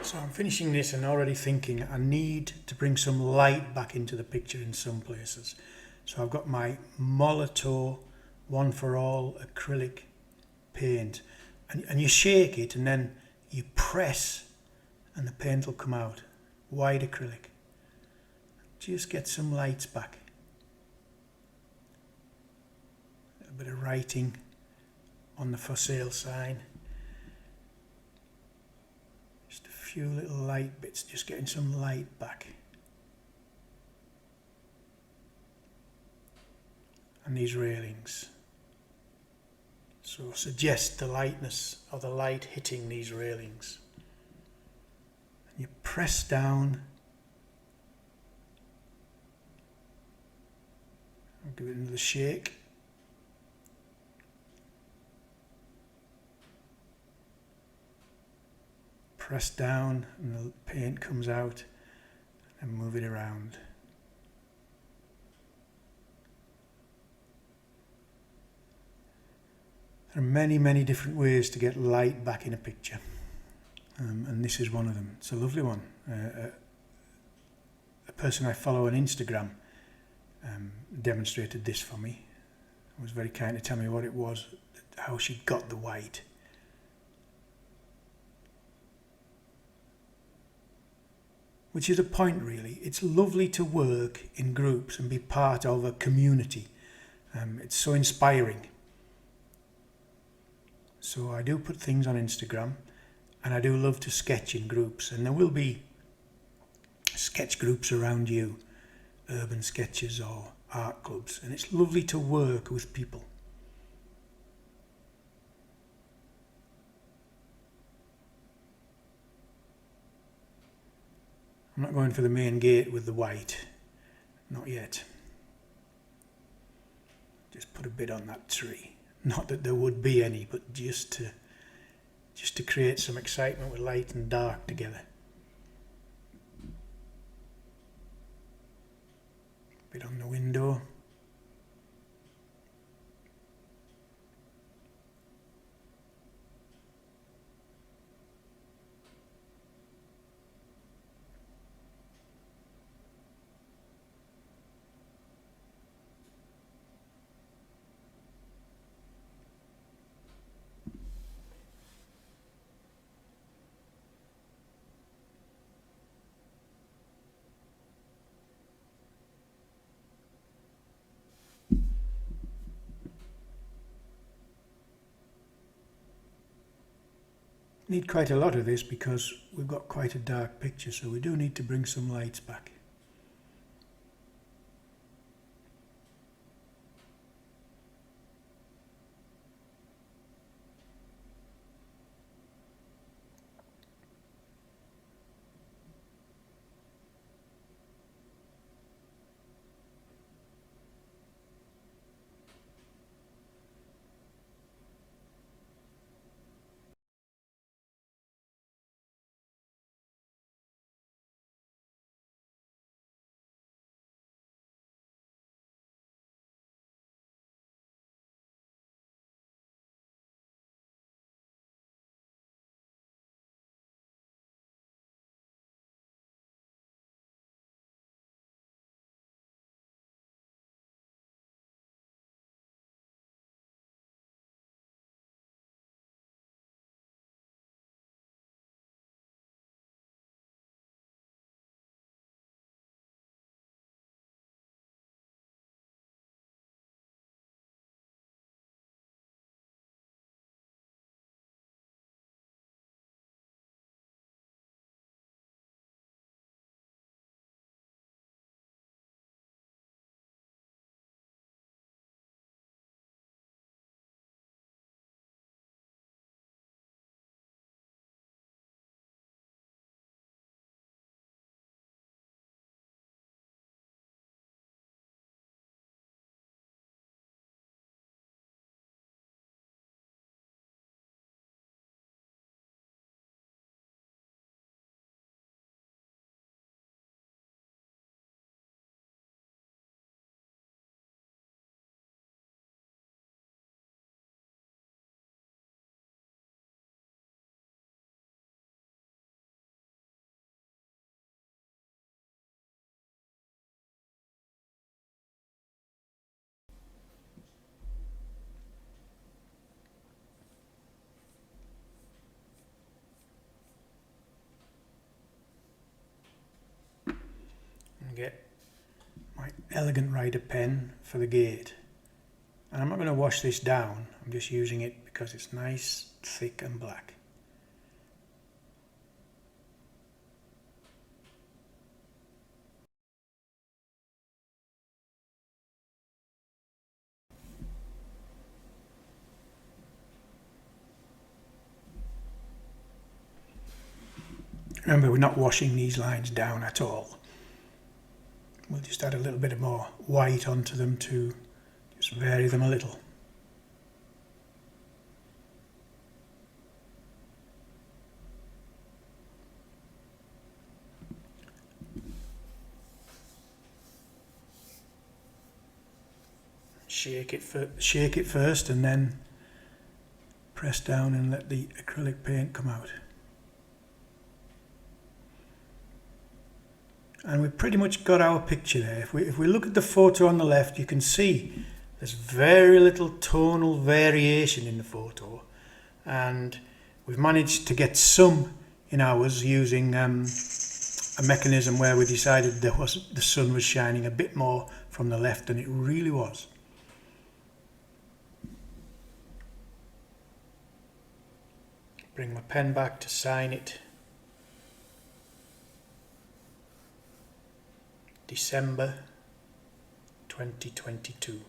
So I'm finishing this and already thinking I need to bring some light back into the picture in some places. So I've got my Molitor One for All acrylic paint, and you shake it and then you press and the paint will come out. White acrylic. Just get some lights back. A bit of writing on the for sale sign. Just a few little light bits, just getting some light back. And these railings. So suggest the lightness of the light hitting these railings. And you press down. I'll give it another shake. Press down and the paint comes out, and move it around. There are many different ways to get light back in a picture, and this is one of them. It's a lovely one. A person I follow on Instagram demonstrated this for me. It was very kind to tell me what it was, how she got the white. Which is a point really. It's lovely to work in groups and be part of a community. It's so inspiring. So I do put things on Instagram, and I do love to sketch in groups, and there will be sketch groups around you, urban sketches or art clubs, and it's lovely to work with people. I'm not going for the main gate with the white, not yet. Just put a bit on that tree. Not that there would be any, but just to create some excitement with light and dark together. A bit on the window. Need quite a lot of this because we've got quite a dark picture, so we do need to bring some lights back. get my Elegantwriter pen for the gate. And I'm not going to wash this down, I'm just using it because it's nice, thick and black. Remember, we're not washing these lines down at all. We'll just add a little bit more white onto them to just vary them a little. Shake it first and then press down and let the acrylic paint come out. And we've pretty much got our picture there. If we look at the photo on the left, you can see there's very little tonal variation in the photo, and we've managed to get some in ours using a mechanism where we decided the sun was shining a bit more from the left than it really was. Bring my pen back to sign it. December 2022.